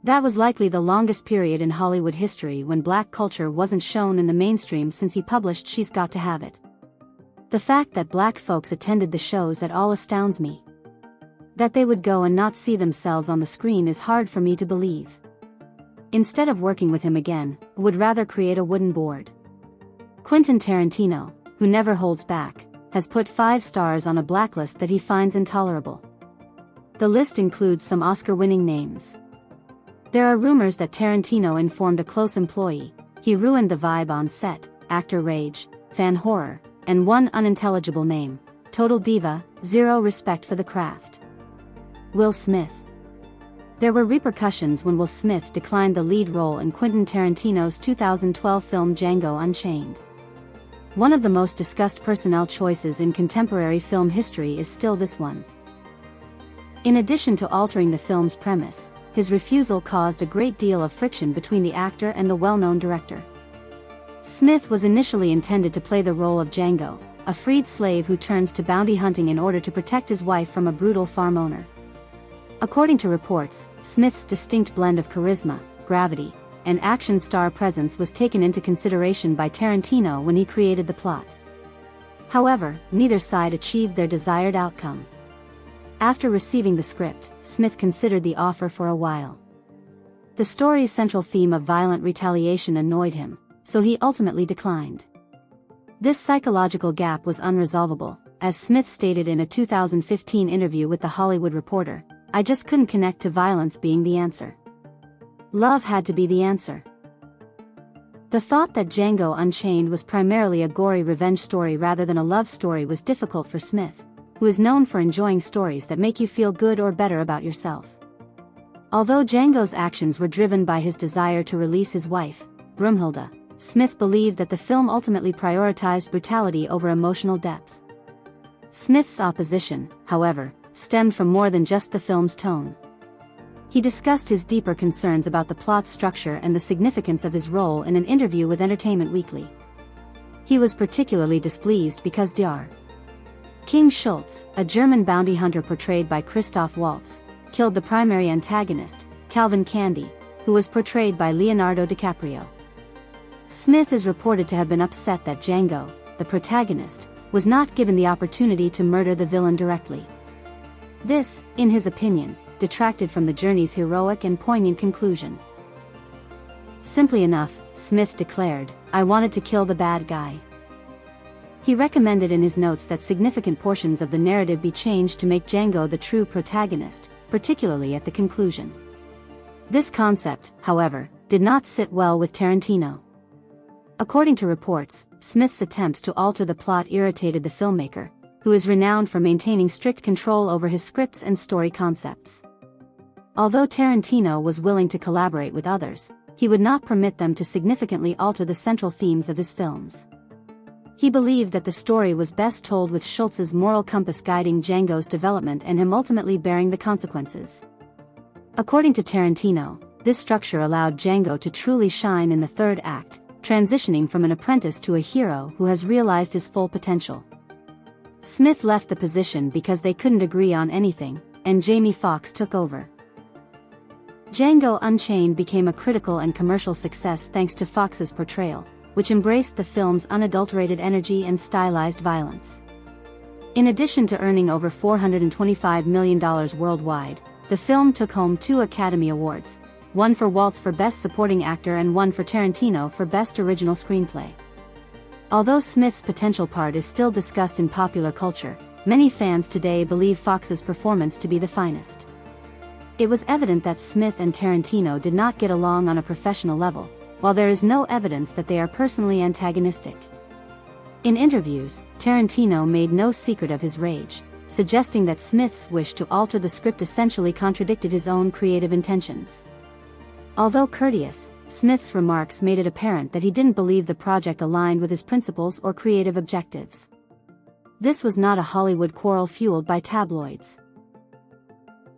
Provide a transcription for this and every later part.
That was likely the longest period in Hollywood history when black culture wasn't shown in the mainstream since he published She's Got to Have It. The fact that black folks attended the shows at all astounds me. That they would go and not see themselves on the screen is hard for me to believe. Instead of working with him again, I would rather create a wooden board. Quentin Tarantino, who never holds back, has put 5 stars on a blacklist that he finds intolerable. The list includes some Oscar-winning names. There are rumors that Tarantino informed a close employee he ruined the vibe on set, actor rage, fan horror, and one unintelligible name, total diva, zero respect for the craft. Will Smith. There were repercussions when Will Smith declined the lead role in Quentin Tarantino's 2012 film Django Unchained. One of the most discussed personnel choices in contemporary film history is still this one. In addition to altering the film's premise, his refusal caused a great deal of friction between the actor and the well-known director. Smith was initially intended to play the role of Django, a freed slave who turns to bounty hunting in order to protect his wife from a brutal farm owner. According to reports, Smith's distinct blend of charisma, gravity, and action star presence was taken into consideration by Tarantino when he created the plot. However, neither side achieved their desired outcome. After receiving the script, Smith considered the offer for a while. The story's central theme of violent retaliation annoyed him, so he ultimately declined. This psychological gap was unresolvable, as Smith stated in a 2015 interview with The Hollywood Reporter. I just couldn't connect to violence being the answer. Love had to be the answer. The thought that Django Unchained was primarily a gory revenge story rather than a love story was difficult for Smith, who is known for enjoying stories that make you feel good or better about yourself. Although Django's actions were driven by his desire to release his wife, Broomhilda, Smith believed that the film ultimately prioritized brutality over emotional depth. Smith's opposition, however, stemmed from more than just the film's tone. He discussed his deeper concerns about the plot structure and the significance of his role in an interview with Entertainment Weekly. He was particularly displeased because Dr. King Schultz, a German bounty hunter portrayed by Christoph Waltz, killed the primary antagonist, Calvin Candie, who was portrayed by Leonardo DiCaprio. Smith is reported to have been upset that Django, the protagonist, was not given the opportunity to murder the villain directly. This, in his opinion, detracted from the journey's heroic and poignant conclusion. Simply enough, Smith declared, "I wanted to kill the bad guy." He recommended in his notes that significant portions of the narrative be changed to make Django the true protagonist, particularly at the conclusion. This concept, however, did not sit well with Tarantino. According to reports, Smith's attempts to alter the plot irritated the filmmaker, who is renowned for maintaining strict control over his scripts and story concepts. Although Tarantino was willing to collaborate with others, he would not permit them to significantly alter the central themes of his films. He believed that the story was best told with Schultz's moral compass guiding Django's development and him ultimately bearing the consequences. According to Tarantino, this structure allowed Django to truly shine in the third act, transitioning from an apprentice to a hero who has realized his full potential. Smith left the position because they couldn't agree on anything, and Jamie Foxx took over. Django Unchained became a critical and commercial success thanks to Foxx's portrayal, which embraced the film's unadulterated energy and stylized violence. In addition to earning over $425 million worldwide, the film took home 2 Academy Awards, one for Waltz for Best Supporting Actor and one for Tarantino for Best Original Screenplay. Although Smith's potential part is still discussed in popular culture, many fans today believe Foxx's performance to be the finest. It was evident that Smith and Tarantino did not get along on a professional level, while there is no evidence that they are personally antagonistic. In interviews, Tarantino made no secret of his rage, suggesting that Smith's wish to alter the script essentially contradicted his own creative intentions. Although courteous, Smith's remarks made it apparent that he didn't believe the project aligned with his principles or creative objectives. This was not a Hollywood quarrel fueled by tabloids.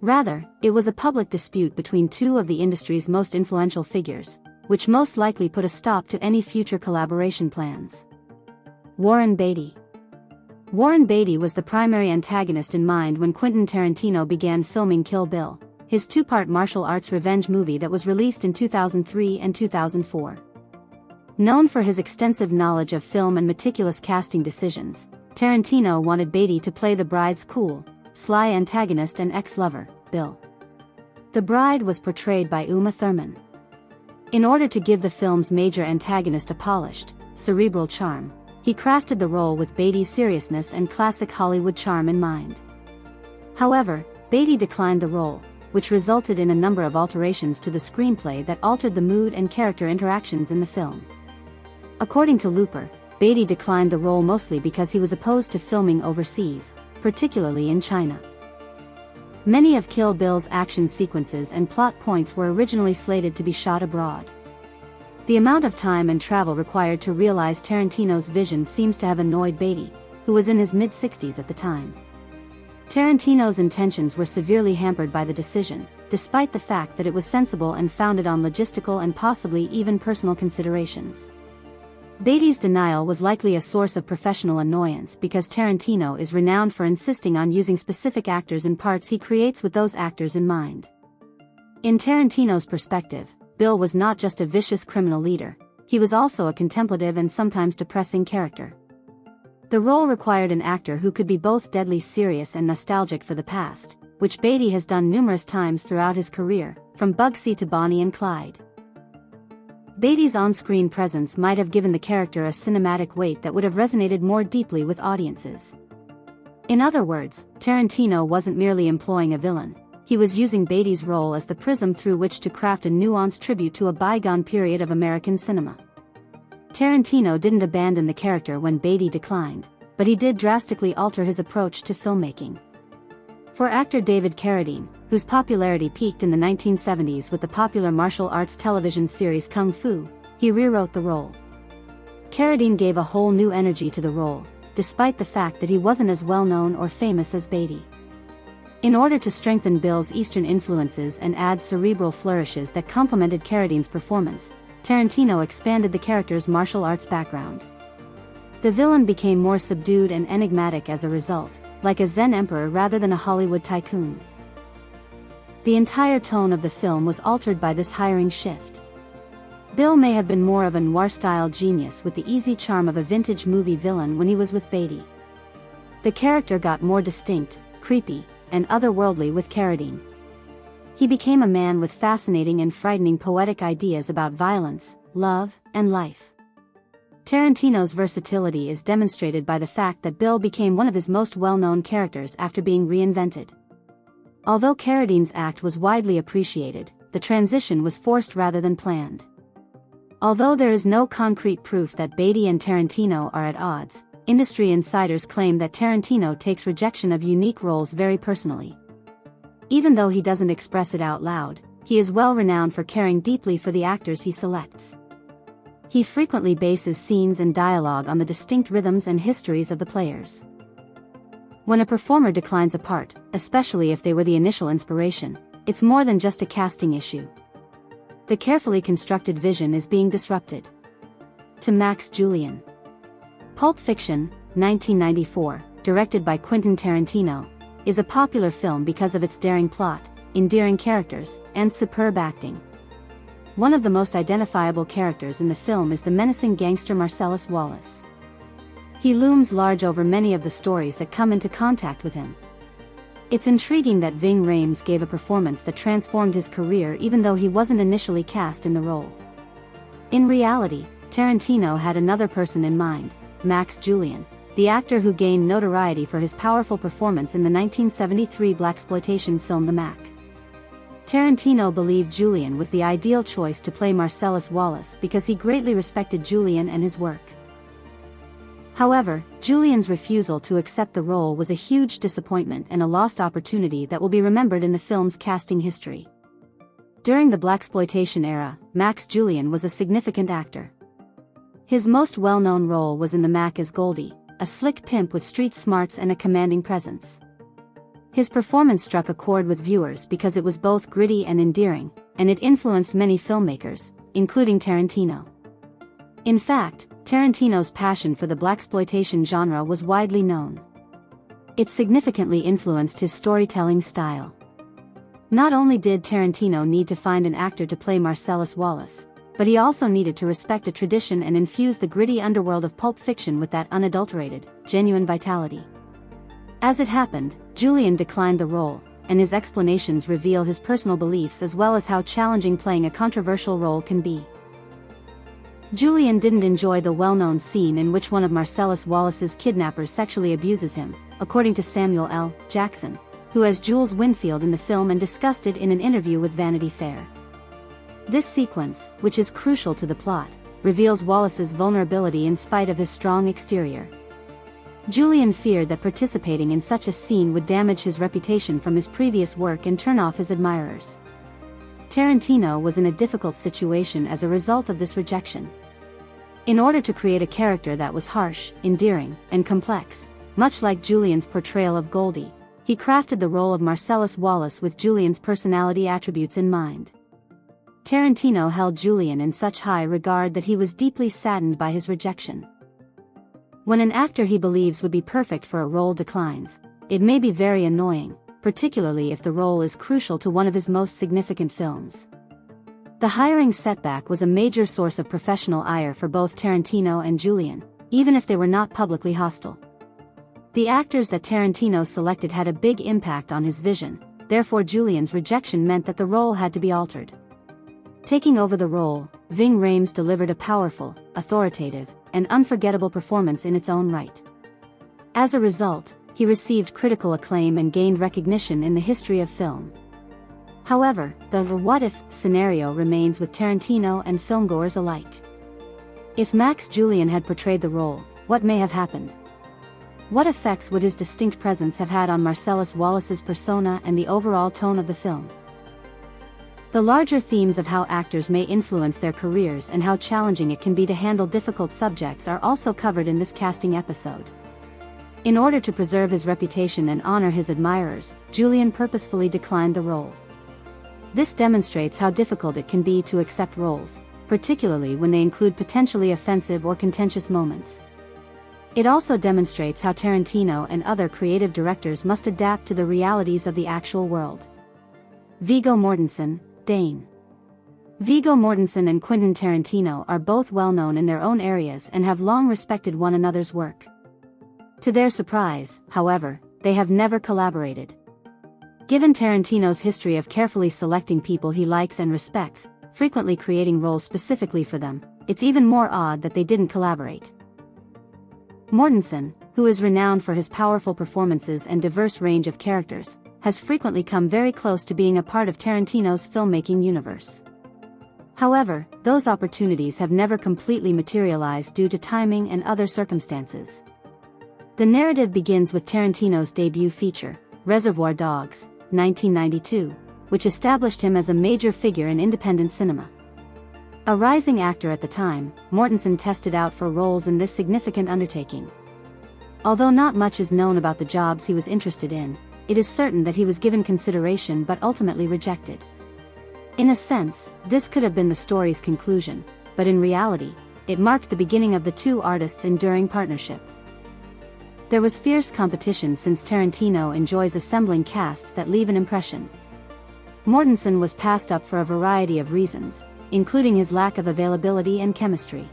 Rather, it was a public dispute between 2 of the industry's most influential figures, which most likely put a stop to any future collaboration plans. Warren Beatty. Warren Beatty was the primary antagonist in mind when Quentin Tarantino began filming Kill Bill, his two-part martial arts revenge movie that was released in 2003 and 2004. Known for his extensive knowledge of film and meticulous casting decisions, Tarantino wanted Beatty to play the bride's cool, sly antagonist and ex-lover, Bill. The bride was portrayed by Uma Thurman. In order to give the film's major antagonist a polished, cerebral charm, he crafted the role with Beatty's seriousness and classic Hollywood charm in mind. However, Beatty declined the role, which resulted in a number of alterations to the screenplay that altered the mood and character interactions in the film. According to Looper, Beatty declined the role mostly because he was opposed to filming overseas, particularly in China. Many of Kill Bill's action sequences and plot points were originally slated to be shot abroad. The amount of time and travel required to realize Tarantino's vision seems to have annoyed Beatty, who was in his mid-60s at the time. Tarantino's intentions were severely hampered by the decision, despite the fact that it was sensible and founded on logistical and possibly even personal considerations. Beatty's denial was likely a source of professional annoyance because Tarantino is renowned for insisting on using specific actors in parts he creates with those actors in mind. In Tarantino's perspective, Bill was not just a vicious criminal leader, he was also a contemplative and sometimes depressing character. The role required an actor who could be both deadly serious and nostalgic for the past, which Beatty has done numerous times throughout his career, from Bugsy to Bonnie and Clyde. Beatty's on-screen presence might have given the character a cinematic weight that would have resonated more deeply with audiences. In other words, Tarantino wasn't merely employing a villain, he was using Beatty's role as the prism through which to craft a nuanced tribute to a bygone period of American cinema. Tarantino didn't abandon the character when Beatty declined, but he did drastically alter his approach to filmmaking. For actor David Carradine, whose popularity peaked in the 1970s with the popular martial arts television series Kung Fu, he rewrote the role. Carradine gave a whole new energy to the role, despite the fact that he wasn't as well-known or famous as Beatty. In order to strengthen Bill's Eastern influences and add cerebral flourishes that complemented Carradine's performance, Tarantino expanded the character's martial arts background. The villain became more subdued and enigmatic as a result, like a Zen emperor rather than a Hollywood tycoon. The entire tone of the film was altered by this hiring shift. Bill may have been more of a noir-style genius with the easy charm of a vintage movie villain when he was with Beatty. The character got more distinct, creepy, and otherworldly with Carradine. He became a man with fascinating and frightening poetic ideas about violence, love, and life. Tarantino's versatility is demonstrated by the fact that Bill became one of his most well-known characters after being reinvented. Although Carradine's act was widely appreciated, the transition was forced rather than planned. Although there is no concrete proof that Beatty and Tarantino are at odds, industry insiders claim that Tarantino takes rejection of unique roles very personally. Even though he doesn't express it out loud, he is well renowned for caring deeply for the actors he selects. He frequently bases scenes and dialogue on the distinct rhythms and histories of the players. When a performer declines a part, especially if they were the initial inspiration, it's more than just a casting issue. The carefully constructed vision is being disrupted. To Max Julien. Pulp Fiction, 1994, directed by Quentin Tarantino, is a popular film because of its daring plot, endearing characters, and superb acting. One of the most identifiable characters in the film is the menacing gangster Marcellus Wallace. He looms large over many of the stories that come into contact with him. It's intriguing that Ving Rhames gave a performance that transformed his career even though he wasn't initially cast in the role. In reality, Tarantino had another person in mind, Max Julien, the actor who gained notoriety for his powerful performance in the 1973 blaxploitation film The Mac. Tarantino believed Julien was the ideal choice to play Marcellus Wallace because he greatly respected Julien and his work. However, Julien's refusal to accept the role was a huge disappointment and a lost opportunity that will be remembered in the film's casting history. During the blaxploitation era, Max Julien was a significant actor. His most well-known role was in The Mac as Goldie, a slick pimp with street smarts and a commanding presence. His performance struck a chord with viewers because it was both gritty and endearing, and it influenced many filmmakers, including Tarantino. In fact, Tarantino's passion for the blaxploitation genre was widely known. It significantly influenced his storytelling style. Not only did Tarantino need to find an actor to play Marcellus Wallace, but he also needed to respect a tradition and infuse the gritty underworld of pulp fiction with that unadulterated, genuine vitality. As it happened, Julian declined the role, and his explanations reveal his personal beliefs as well as how challenging playing a controversial role can be. Julian didn't enjoy the well-known scene in which one of Marcellus Wallace's kidnappers sexually abuses him, according to Samuel L. Jackson, who as Jules Winfield in the film and discussed it in an interview with Vanity Fair. This sequence, which is crucial to the plot, reveals Wallace's vulnerability in spite of his strong exterior. Julian feared that participating in such a scene would damage his reputation from his previous work and turn off his admirers. Tarantino was in a difficult situation as a result of this rejection. In order to create a character that was harsh, endearing, and complex, much like Julian's portrayal of Goldie, he crafted the role of Marcellus Wallace with Julian's personality attributes in mind. Tarantino held Julian in such high regard that he was deeply saddened by his rejection. When an actor he believes would be perfect for a role declines, it may be very annoying, particularly if the role is crucial to one of his most significant films. The hiring setback was a major source of professional ire for both Tarantino and Julian, even if they were not publicly hostile. The actors that Tarantino selected had a big impact on his vision, therefore Julian's rejection meant that the role had to be altered. Taking over the role, Ving Rhames delivered a powerful, authoritative, and unforgettable performance in its own right. As a result, he received critical acclaim and gained recognition in the history of film. However, the what-if scenario remains with Tarantino and filmgoers alike. If Max Julian had portrayed the role, what may have happened? What effects would his distinct presence have had on Marcellus Wallace's persona and the overall tone of the film? The larger themes of how actors may influence their careers and how challenging it can be to handle difficult subjects are also covered in this casting episode. In order to preserve his reputation and honor his admirers, Julian purposefully declined the role. This demonstrates how difficult it can be to accept roles, particularly when they include potentially offensive or contentious moments. It also demonstrates how Tarantino and other creative directors must adapt to the realities of the actual world. Viggo Mortensen, Dane. Viggo Mortensen and Quentin Tarantino are both well known in their own areas and have long respected one another's work. To their surprise, however, they have never collaborated. Given Tarantino's history of carefully selecting people he likes and respects, frequently creating roles specifically for them, it's even more odd that they didn't collaborate. Mortensen, who is renowned for his powerful performances and diverse range of characters, has frequently come very close to being a part of Tarantino's filmmaking universe. However, those opportunities have never completely materialized due to timing and other circumstances. The narrative begins with Tarantino's debut feature, Reservoir Dogs, 1992, which established him as a major figure in independent cinema. A rising actor at the time, Mortensen tested out for roles in this significant undertaking. Although not much is known about the jobs he was interested in, it is certain that he was given consideration but ultimately rejected. In a sense, this could have been the story's conclusion, but in reality, it marked the beginning of the two artists' enduring partnership. There was fierce competition since Tarantino enjoys assembling casts that leave an impression. Mortensen was passed up for a variety of reasons, including his lack of availability and chemistry.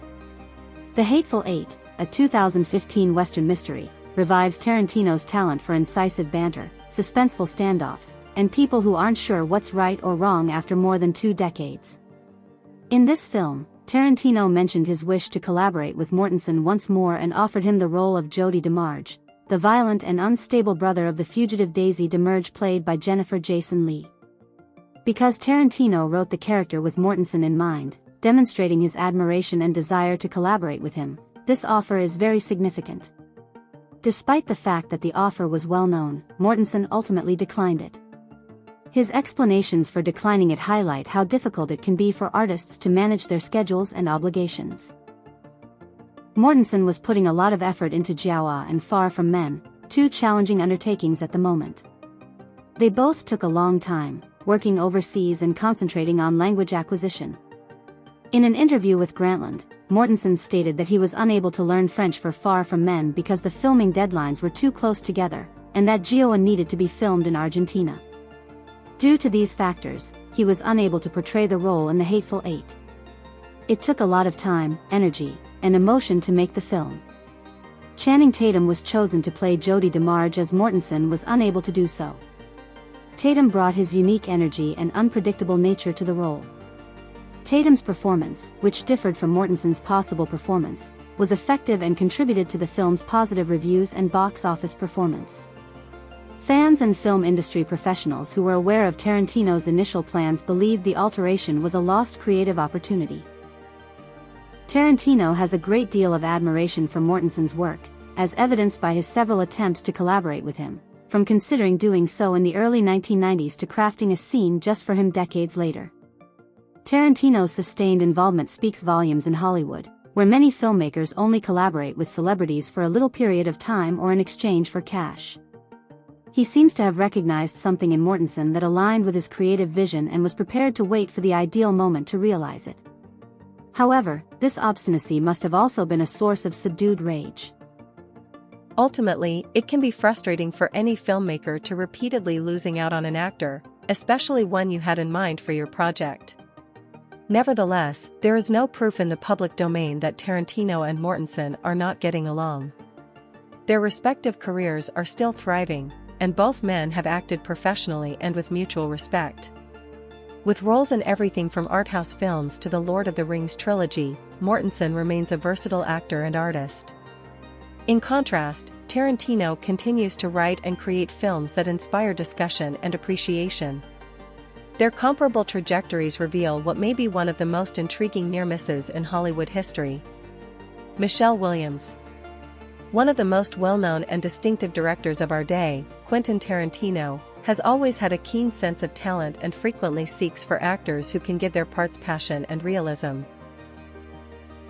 The Hateful Eight, a 2015 Western mystery, revives Tarantino's talent for incisive banter, suspenseful standoffs, and people who aren't sure what's right or wrong after more than 2 decades. In this film, Tarantino mentioned his wish to collaborate with Mortensen once more and offered him the role of Jody DeMarge, the violent and unstable brother of the fugitive Daisy DeMarge played by Jennifer Jason Leigh. Because Tarantino wrote the character with Mortensen in mind, demonstrating his admiration and desire to collaborate with him, this offer is very significant. Despite the fact that the offer was well known, Mortensen ultimately declined it. His explanations for declining it highlight how difficult it can be for artists to manage their schedules and obligations. Mortensen was putting a lot of effort into Jawa and Far From Men, 2 challenging undertakings at the moment. They both took a long time, working overseas and concentrating on language acquisition. In an interview with Grantland, Mortensen stated that he was unable to learn French for Far From Men because the filming deadlines were too close together, and that Jawa needed to be filmed in Argentina. Due to these factors, he was unable to portray the role in The Hateful Eight. It took a lot of time, energy, and emotion to make the film. Channing Tatum was chosen to play Jodie DeMarge as Mortensen was unable to do so. Tatum brought his unique energy and unpredictable nature to the role. Tatum's performance, which differed from Mortensen's possible performance, was effective and contributed to the film's positive reviews and box office performance. Fans and film industry professionals who were aware of Tarantino's initial plans believed the alteration was a lost creative opportunity. Tarantino has a great deal of admiration for Mortensen's work, as evidenced by his several attempts to collaborate with him, from considering doing so in the early 1990s to crafting a scene just for him decades later. Tarantino's sustained involvement speaks volumes in Hollywood, where many filmmakers only collaborate with celebrities for a little period of time or in exchange for cash. He seems to have recognized something in Mortensen that aligned with his creative vision and was prepared to wait for the ideal moment to realize it. However, this obstinacy must have also been a source of subdued rage. Ultimately, it can be frustrating for any filmmaker to repeatedly losing out on an actor, especially one you had in mind for your project. Nevertheless, there is no proof in the public domain that Tarantino and Mortensen are not getting along. Their respective careers are still thriving, and both men have acted professionally and with mutual respect. With roles in everything from art-house films to the Lord of the Rings trilogy, Mortensen remains a versatile actor and artist. In contrast, Tarantino continues to write and create films that inspire discussion and appreciation. Their comparable trajectories reveal what may be one of the most intriguing near-misses in Hollywood history. Michelle Williams. One of the most well-known and distinctive directors of our day, Quentin Tarantino, has always had a keen sense of talent and frequently seeks for actors who can give their parts passion and realism.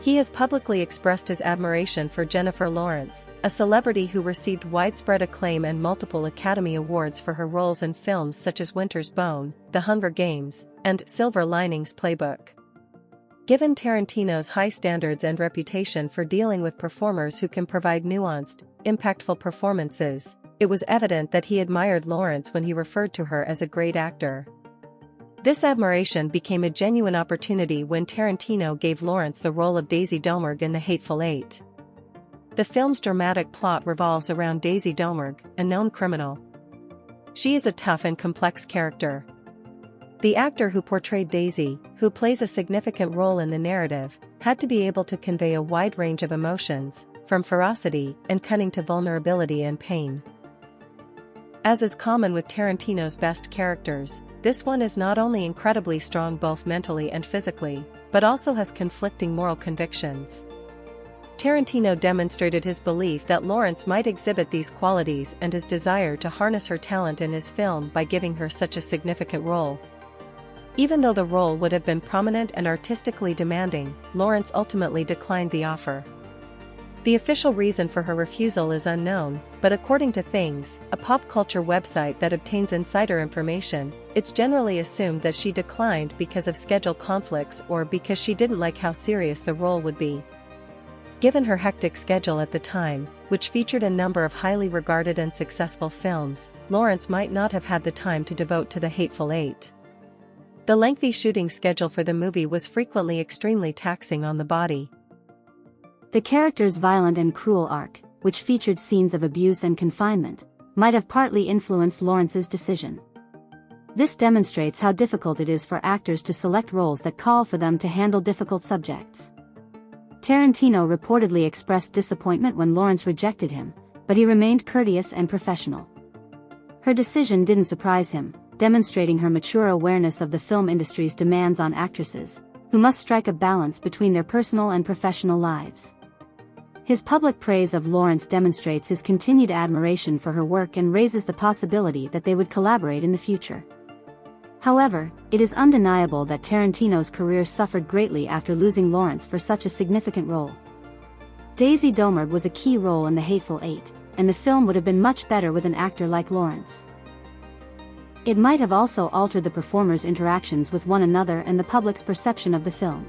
He has publicly expressed his admiration for Jennifer Lawrence, a celebrity who received widespread acclaim and multiple Academy Awards for her roles in films such as Winter's Bone, The Hunger Games, and Silver Linings Playbook. Given Tarantino's high standards and reputation for dealing with performers who can provide nuanced, impactful performances, it was evident that he admired Lawrence when he referred to her as a great actor. This admiration became a genuine opportunity when Tarantino gave Lawrence the role of Daisy Domergue in The Hateful Eight. The film's dramatic plot revolves around Daisy Domergue, a known criminal. She is a tough and complex character. The actor who portrayed Daisy, who plays a significant role in the narrative, had to be able to convey a wide range of emotions, from ferocity and cunning to vulnerability and pain. As is common with Tarantino's best characters, this one is not only incredibly strong both mentally and physically, but also has conflicting moral convictions. Tarantino demonstrated his belief that Lawrence might exhibit these qualities and his desire to harness her talent in his film by giving her such a significant role. Even though the role would have been prominent and artistically demanding, Lawrence ultimately declined the offer. The official reason for her refusal is unknown, but according to Things, a pop culture website that obtains insider information, it's generally assumed that she declined because of schedule conflicts or because she didn't like how serious the role would be. Given her hectic schedule at the time, which featured a number of highly regarded and successful films, Lawrence might not have had the time to devote to The Hateful Eight. The lengthy shooting schedule for the movie was frequently extremely taxing on the body. The character's violent and cruel arc, which featured scenes of abuse and confinement, might have partly influenced Lawrence's decision. This demonstrates how difficult it is for actors to select roles that call for them to handle difficult subjects. Tarantino reportedly expressed disappointment when Lawrence rejected him, but he remained courteous and professional. Her decision didn't surprise him, demonstrating her mature awareness of the film industry's demands on actresses, who must strike a balance between their personal and professional lives. His public praise of Lawrence demonstrates his continued admiration for her work and raises the possibility that they would collaborate in the future. However, it is undeniable that Tarantino's career suffered greatly after losing Lawrence for such a significant role. Daisy Domergue was a key role in The Hateful Eight, and the film would have been much better with an actor like Lawrence. It might have also altered the performers' interactions with one another and the public's perception of the film.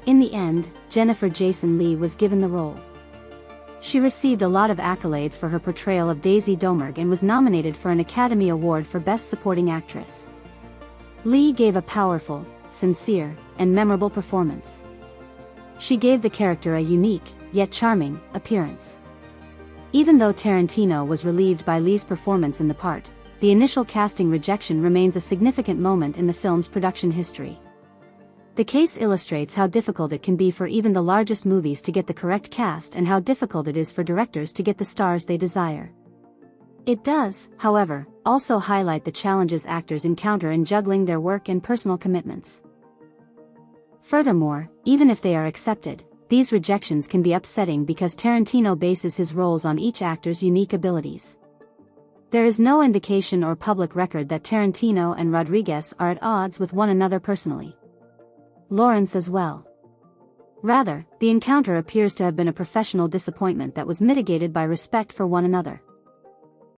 In the end, Jennifer Jason Leigh was given the role. She received a lot of accolades for her portrayal of Daisy Domergue and was nominated for an Academy Award for Best Supporting Actress. Lee gave a powerful, sincere, and memorable performance. She gave the character a unique, yet charming, appearance. Even though Tarantino was relieved by Lee's performance in the part, the initial casting rejection remains a significant moment in the film's production history. The case illustrates how difficult it can be for even the largest movies to get the correct cast and how difficult it is for directors to get the stars they desire. It does, however, also highlight the challenges actors encounter in juggling their work and personal commitments. Furthermore, even if they are accepted, these rejections can be upsetting because Tarantino bases his roles on each actor's unique abilities. There is no indication or public record that Tarantino and Rodriguez are at odds with one another personally. Lawrence as well. Rather, the encounter appears to have been a professional disappointment that was mitigated by respect for one another.